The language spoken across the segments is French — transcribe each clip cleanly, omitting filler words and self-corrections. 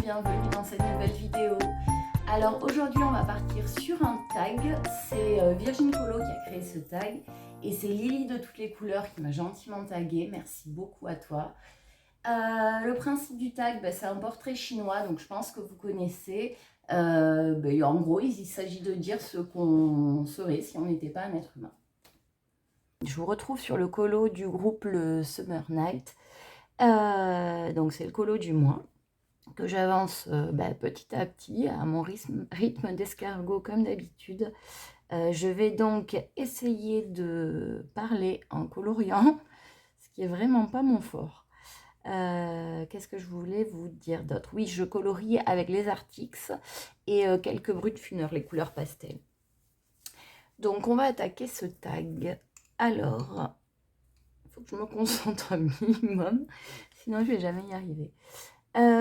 bienvenue dans cette nouvelle vidéo. Alors aujourd'hui on va partir sur un tag, c'est Virgin Colo qui a créé ce tag et c'est Lily de toutes les couleurs qui m'a gentiment tagué, merci beaucoup à toi. Le principe du tag, c'est un portrait chinois, donc je pense que vous connaissez. En gros il s'agit de dire ce qu'on serait si on n'était pas un être humain. Je vous retrouve sur le colo du groupe le Summer Night, donc c'est le colo du mois que j'avance petit à petit à mon rythme d'escargot comme d'habitude. Je vais donc essayer de parler en coloriant, ce qui est vraiment pas mon fort. Qu'est-ce que je voulais vous dire d'autre? Oui, je colorie avec les Artix et quelques brutes funeurs, les couleurs pastel. Donc on va attaquer ce tag. Alors, il faut que je me concentre un minimum, sinon je vais jamais y arriver.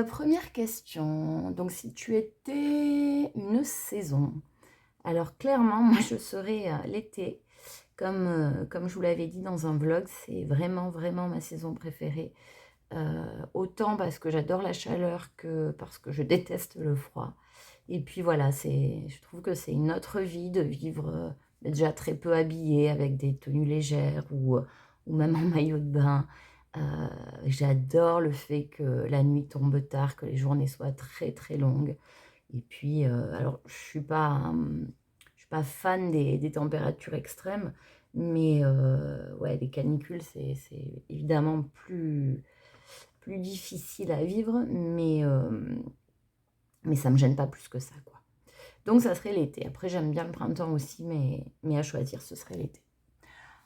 Première question, donc si tu étais une saison, alors clairement moi je serais l'été, comme je vous l'avais dit dans un vlog, c'est vraiment ma saison préférée, autant parce que j'adore la chaleur que parce que je déteste le froid. Et puis voilà, je trouve que c'est une autre vie de vivre déjà très peu habillée avec des tenues légères ou même en maillot de bain. J'adore le fait que la nuit tombe tard, que les journées soient très longues. Et puis, alors, je suis pas fan des températures extrêmes, mais ouais, les canicules, c'est évidemment plus difficile à vivre, mais ça me gêne pas plus que ça, quoi. Donc, ça serait l'été. Après, j'aime bien le printemps aussi, mais à choisir, ce serait l'été.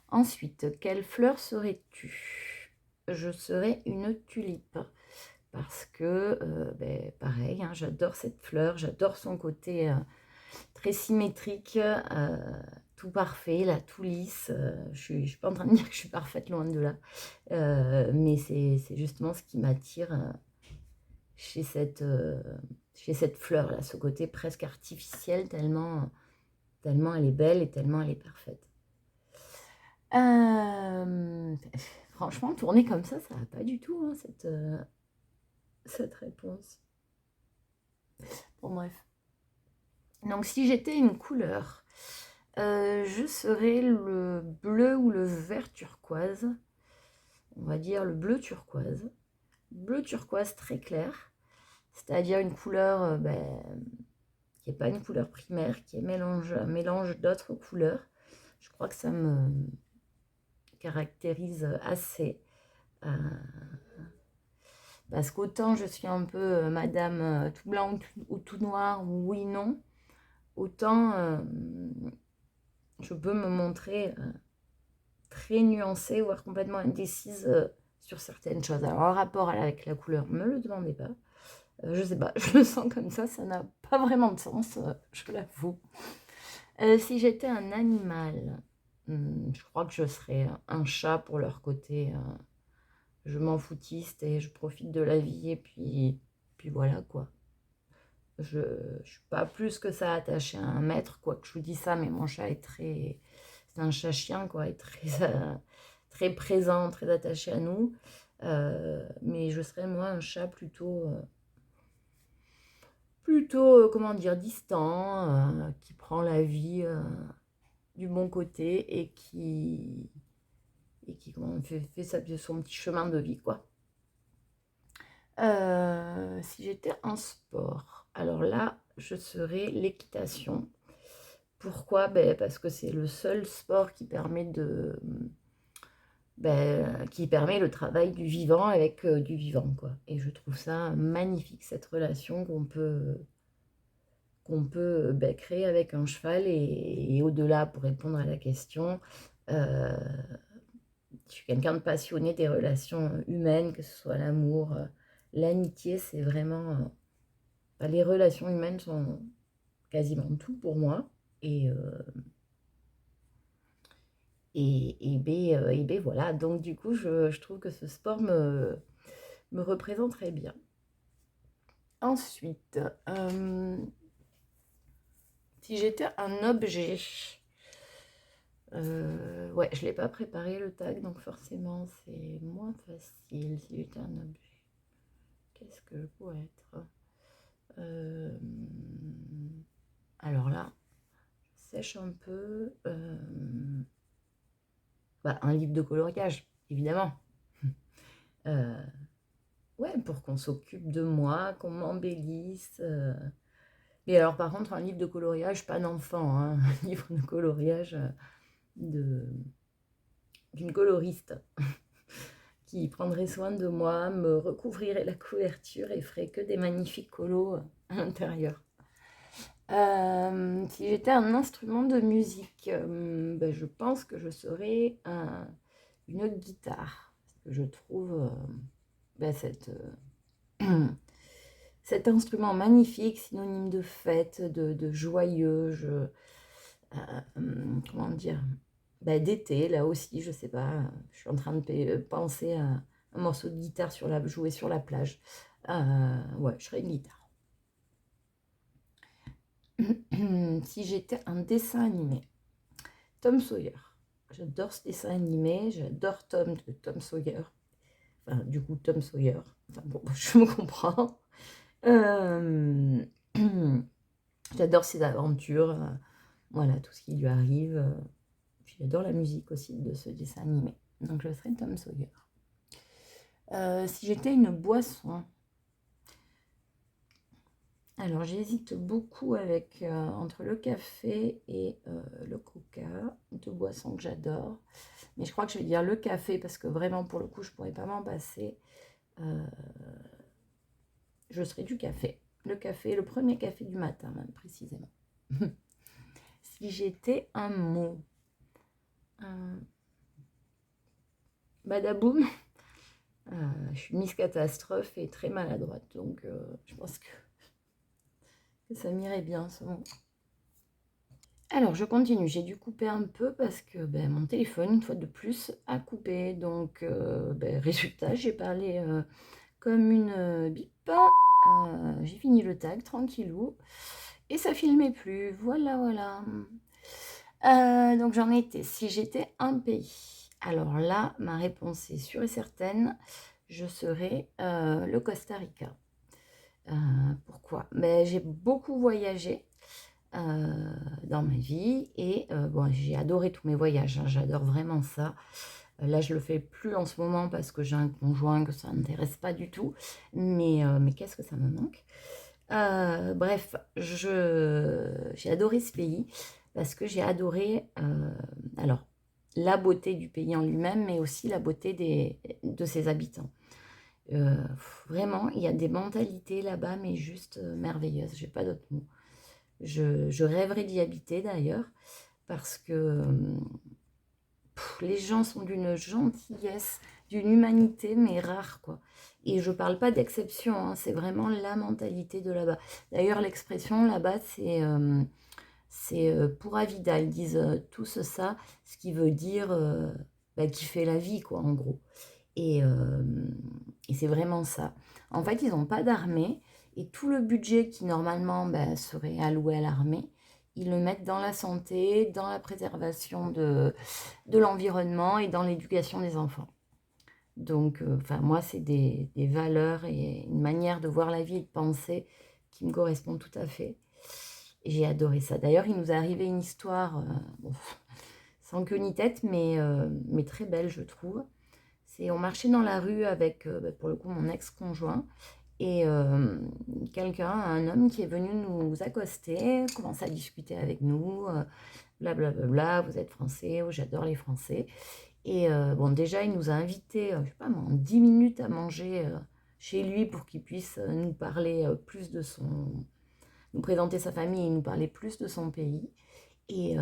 Ensuite, quelle fleur serais-tu? Je serais une tulipe parce que, pareil, hein, j'adore cette fleur, j'adore son côté très symétrique, tout parfait, là, tout lisse. Je ne suis pas en train de dire que je suis parfaite, loin de là, mais c'est justement ce qui m'attire chez cette fleur, là, ce côté presque artificiel, tellement elle est belle et tellement elle est parfaite. Franchement, tourner comme ça va pas du tout, hein, cette réponse. Bon, bref. Donc, si j'étais une couleur, je serais le bleu ou le vert turquoise. On va dire le bleu turquoise. Bleu turquoise très clair. C'est-à-dire une couleur qui n'est pas une couleur primaire, qui est un mélange d'autres couleurs. Je crois que ça me caractérise assez. Parce qu'autant je suis un peu madame tout blanc ou tout noir, oui, non, autant je peux me montrer très nuancée, voire complètement indécise sur certaines choses. Alors, en rapport avec la couleur, ne me le demandez pas. Je sais pas, je le sens comme ça n'a pas vraiment de sens, je l'avoue. Si j'étais un animal, je crois que je serais un chat pour leur côté. Je m'en foutiste et je profite de la vie et puis voilà, quoi. Je suis pas plus que ça attachée à un maître, quoi que je vous dis ça, mais mon chat est c'est un chat-chien, quoi, est très présent, très attaché à nous. Mais je serais, moi, un chat plutôt comment dire, distant, qui prend la vie du bon côté et qui comment, fait son petit chemin de vie, quoi. Si j'étais en sport, alors là, je serais l'équitation. Pourquoi? Parce que c'est le seul sport qui permet le travail du vivant avec du vivant, quoi. Et je trouve ça magnifique, cette relation qu'on peut créer avec un cheval. Et au-delà, pour répondre à la question, je suis quelqu'un de passionné des relations humaines, que ce soit l'amour, l'amitié, c'est vraiment... les relations humaines sont quasiment tout pour moi. Voilà, donc du coup je trouve que ce sport me représente très bien. Ensuite, si j'étais un objet, ouais, je l'ai pas préparé le tag, donc forcément c'est moins facile. Si j'étais un objet, qu'est-ce que je pourrais être? Alors là, je sèche un peu. Un livre de coloriage, évidemment. Ouais, pour qu'on s'occupe de moi, qu'on m'embellisse. Et alors, par contre, un livre de coloriage, pas d'enfant, hein, un livre de coloriage d'une coloriste qui prendrait soin de moi, me recouvrirait la couverture et ferait que des magnifiques colos à l'intérieur. Si j'étais un instrument de musique, je pense que je serais une guitare. Parce que je trouve cet instrument magnifique, synonyme de fête, de joyeux, comment dire, d'été, là aussi, je sais pas, je suis en train de penser à un morceau de guitare joué sur la plage. Ouais, je serais une guitare. Si j'étais un dessin animé, Tom Sawyer. J'adore ce dessin animé, j'adore Tom de Tom Sawyer. Enfin, du coup, Tom Sawyer. Enfin, bon, je me comprends. J'adore ses aventures, voilà, tout ce qui lui arrive. Puis j'adore la musique aussi de ce dessin animé. Donc je serais Tom Sawyer. Si j'étais une boisson, alors j'hésite beaucoup entre le café et le coca, deux boissons que j'adore. Mais je crois que je vais dire le café parce que vraiment pour le coup je ne pourrais pas m'en passer. Je serais du café. Le café, le premier café du matin même précisément. Si j'étais un mot, badaboum. Je suis Miss Catastrophe et très maladroite, donc je pense que ça m'irait bien ce mot. Alors je continue, j'ai dû couper un peu parce que mon téléphone, une fois de plus, a coupé. Donc résultat, j'ai parlé comme une bip. J'ai fini le tag, tranquillou. Et ça filmait plus, voilà. Donc j'en étais, si j'étais un pays. Alors là, ma réponse est sûre et certaine, je serais le Costa Rica. Pourquoi? J'ai beaucoup voyagé dans ma vie et j'ai adoré tous mes voyages, hein, j'adore vraiment ça. Là, je le fais plus en ce moment parce que j'ai un conjoint que ça n'intéresse pas du tout, mais qu'est-ce que ça me manque. Bref, j'ai adoré ce pays parce que j'ai adoré alors la beauté du pays en lui-même, mais aussi la beauté de ses habitants. Vraiment, il y a des mentalités là-bas, mais juste merveilleuses. J'ai pas d'autres mots. Je rêverais d'y habiter d'ailleurs, parce que les gens sont d'une gentillesse, d'une humanité, mais rare, quoi. Et je parle pas d'exception, hein, c'est vraiment la mentalité de là-bas. D'ailleurs, l'expression là-bas, c'est pura vida. Ils disent tous ça, ce qui veut dire kiffer la vie, quoi, en gros. Et c'est vraiment ça. En fait, ils n'ont pas d'armée et tout le budget qui normalement serait alloué à l'armée, ils le mettent dans la santé, dans la préservation de l'environnement et dans l'éducation des enfants. Donc, moi, c'est des valeurs et une manière de voir la vie et de penser qui me correspondent tout à fait. Et j'ai adoré ça. D'ailleurs, il nous est arrivé une histoire, sans queue ni tête, mais très belle, je trouve. On marchait dans la rue avec, pour le coup, mon ex-conjoint. Et un homme qui est venu nous accoster, commence à discuter avec nous, blablabla, vous êtes français, oh, j'adore les Français. Et déjà, il nous a invités, je sais pas moi, en 10 minutes à manger chez lui pour qu'il puisse nous parler plus nous présenter sa famille et nous parler plus de son pays. Et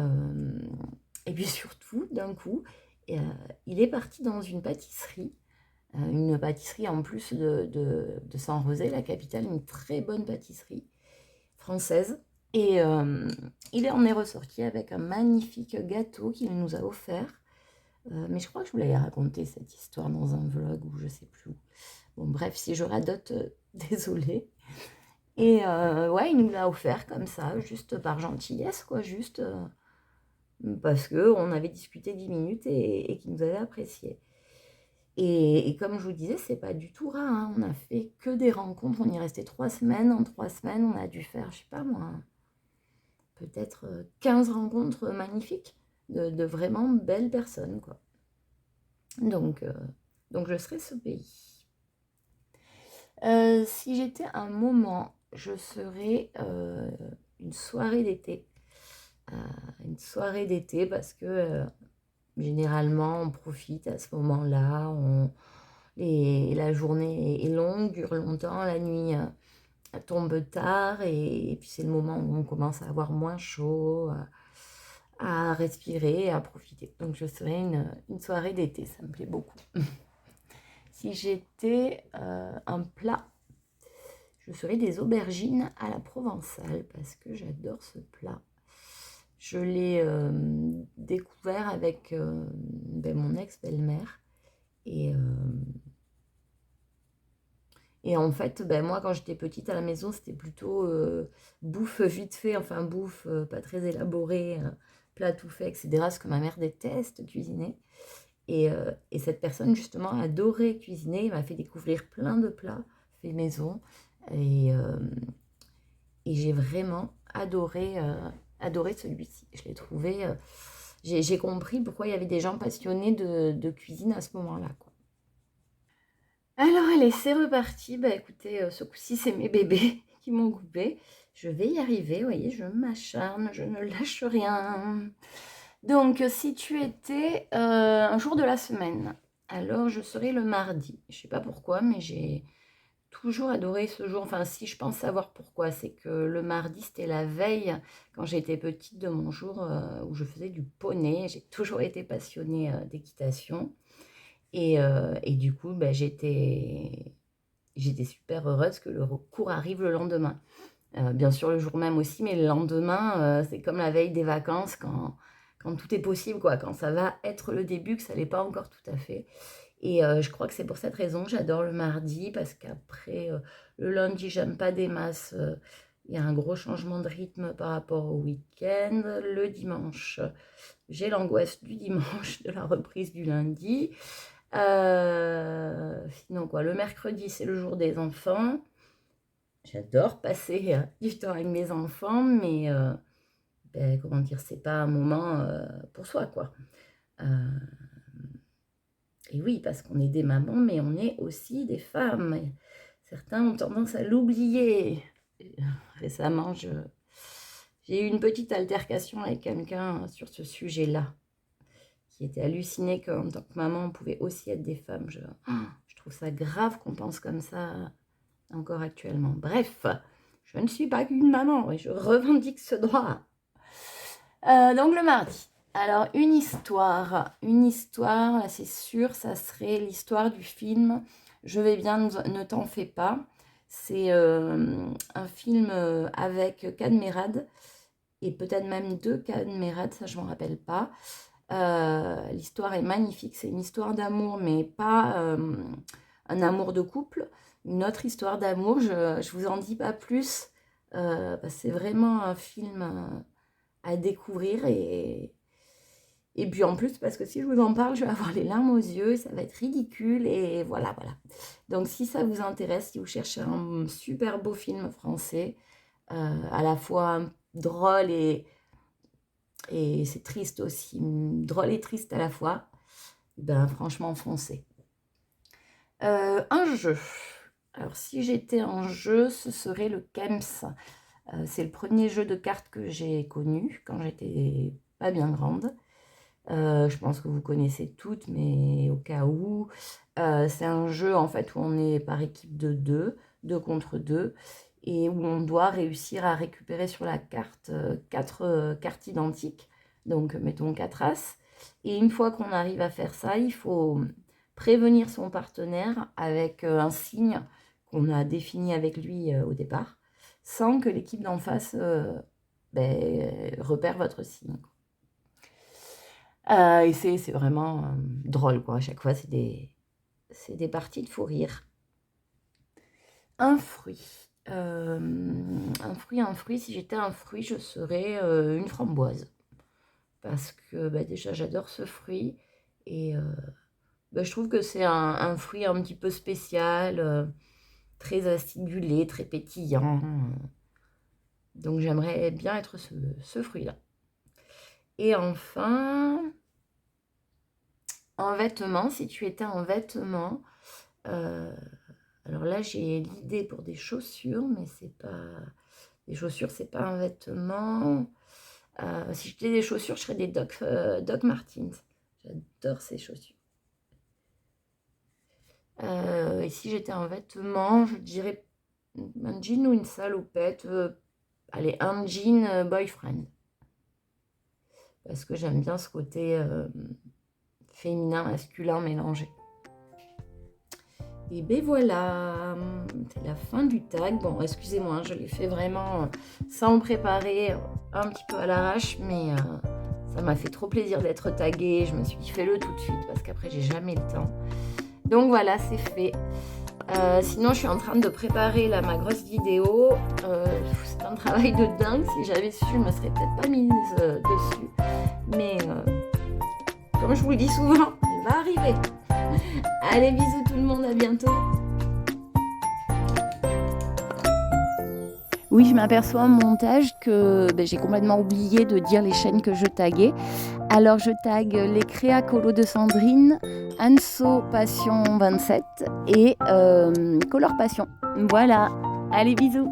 puis surtout, d'un coup, il est parti dans une pâtisserie en plus de Saint-Rosé, la capitale, une très bonne pâtisserie française. Et il en est ressorti avec un magnifique gâteau qu'il nous a offert. Mais je crois que je vous l'avais raconté cette histoire dans un vlog ou je sais plus où. Bon, bref, si je radote, désolée. Et il nous l'a offert comme ça, juste par gentillesse, quoi, juste parce qu'on avait discuté 10 minutes et qu'il nous avait apprécié. Et comme je vous disais, c'est pas du tout rare, hein. On a fait que des rencontres, on y restait 3 semaines. En 3 semaines, on a dû faire, je sais pas moi, peut-être 15 rencontres magnifiques de vraiment belles personnes, quoi. Donc, je serai ce pays. Si j'étais un moment, je serais une soirée d'été. Une soirée d'été parce que généralement, on profite à ce moment-là. La journée est longue, dure longtemps, la nuit tombe tard et puis c'est le moment où on commence à avoir moins chaud, à respirer, à profiter. Donc je serais une soirée d'été, ça me plaît beaucoup. Si j'étais un plat, je serais des aubergines à la provençale parce que j'adore ce plat. Je l'ai découvert avec mon ex-belle-mère. Et en fait, moi, quand j'étais petite à la maison, c'était plutôt bouffe vite fait, enfin bouffe pas très élaborée, plat tout fait, etc. Ce que ma mère déteste cuisiner. Et cette personne, justement, adorait cuisiner. Elle m'a fait découvrir plein de plats faits maison. Et, euh, et j'ai vraiment adoré celui-ci. Je l'ai trouvé... j'ai compris pourquoi il y avait des gens passionnés de cuisine à ce moment-là, quoi. Alors allez, c'est reparti. Bah écoutez, ce coup-ci, c'est mes bébés qui m'ont coupé. Je vais y arriver, vous voyez, je m'acharne, je ne lâche rien. Donc, si tu étais un jour de la semaine, alors je serais le mardi. Je sais pas pourquoi, mais j'ai toujours adoré ce jour. Enfin, si je pense savoir pourquoi, c'est que le mardi, c'était la veille, quand j'étais petite, de mon jour où je faisais du poney. J'ai toujours été passionnée d'équitation. Et du coup, j'étais super heureuse que le cours arrive le lendemain. Bien sûr, le jour même aussi, mais le lendemain, c'est comme la veille des vacances, quand tout est possible, quoi, quand ça va être le début, que ça l'est pas encore tout à fait. Et je crois que c'est pour cette raison que j'adore le mardi, parce qu'après, le lundi, j'aime pas des masses. Il y a un gros changement de rythme par rapport au week-end. Le dimanche, j'ai l'angoisse du dimanche, de la reprise du lundi. Sinon quoi, le mercredi, c'est le jour des enfants. J'adore passer du temps avec mes enfants, mais comment dire, c'est pas un moment pour soi, quoi. Euh, et oui, parce qu'on est des mamans, mais on est aussi des femmes. Et certains ont tendance à l'oublier. Récemment, j'ai eu une petite altercation avec quelqu'un sur ce sujet-là, qui était halluciné qu'en tant que maman, on pouvait aussi être des femmes. Je trouve ça grave qu'on pense comme ça encore actuellement. Bref, je ne suis pas qu'une maman et je revendique ce droit. Donc le mardi. Alors une histoire, là c'est sûr, ça serait l'histoire du film Je vais bien, ne t'en fais pas. C'est un film avec Cadmerade et peut-être même deux Cadmerade, ça je m'en rappelle pas. L'histoire est magnifique, c'est une histoire d'amour, mais pas un amour de couple, une autre histoire d'amour. Je vous en dis pas plus, parce que c'est vraiment un film à découvrir et puis en plus, parce que si je vous en parle, je vais avoir les larmes aux yeux, ça va être ridicule et voilà, voilà. Donc si ça vous intéresse, si vous cherchez un super beau film français, à la fois drôle et c'est triste aussi, drôle et triste à la fois, ben franchement foncez. Un jeu. Alors si j'étais en jeu, ce serait le Kems. C'est le premier jeu de cartes que j'ai connu quand j'étais pas bien grande. Je pense que vous connaissez toutes, mais au cas où, c'est un jeu en fait où on est par équipe de deux contre deux, et où on doit réussir à récupérer sur la carte 4 cartes identiques, donc mettons 4 as. Et une fois qu'on arrive à faire ça, il faut prévenir son partenaire avec un signe qu'on a défini avec lui au départ, sans que l'équipe d'en face repère votre signe. Et c'est vraiment drôle, quoi. À chaque fois, c'est des parties de fou rire. Un fruit. Un fruit, si j'étais un fruit, je serais une framboise. Parce que déjà, j'adore ce fruit. Et je trouve que c'est un fruit un petit peu spécial, très acidulé, très pétillant. Donc j'aimerais bien être ce fruit-là. Et enfin, en vêtements, si tu étais en vêtements, alors là j'ai l'idée pour des chaussures, mais c'est pas... Les chaussures, c'est pas un vêtement. Si j'étais des chaussures, je serais des Doc Martens. J'adore ces chaussures. Et si j'étais en vêtements, je dirais un jean ou une salopette. Allez, un jean boyfriend. Parce que j'aime bien ce côté féminin, masculin mélangé. Et ben voilà, c'est la fin du tag. Bon, excusez-moi, je l'ai fait vraiment sans me préparer, un petit peu à l'arrache, mais ça m'a fait trop plaisir d'être taguée. Je me suis dit, fais-le tout de suite, parce qu'après, j'ai jamais le temps. Donc voilà, c'est fait. Sinon, je suis en train de préparer là, ma grosse vidéo. C'est un travail de dingue. Si j'avais su, je me serais peut-être pas mise dessus. Mais comme je vous le dis souvent, elle va arriver. Allez, bisous tout le monde, à bientôt. Oui, je m'aperçois en montage que j'ai complètement oublié de dire les chaînes que je taguais. Alors, je tag les Créa Colo de Sandrine, Anso Passion 27 et Color Passion. Voilà, allez, bisous.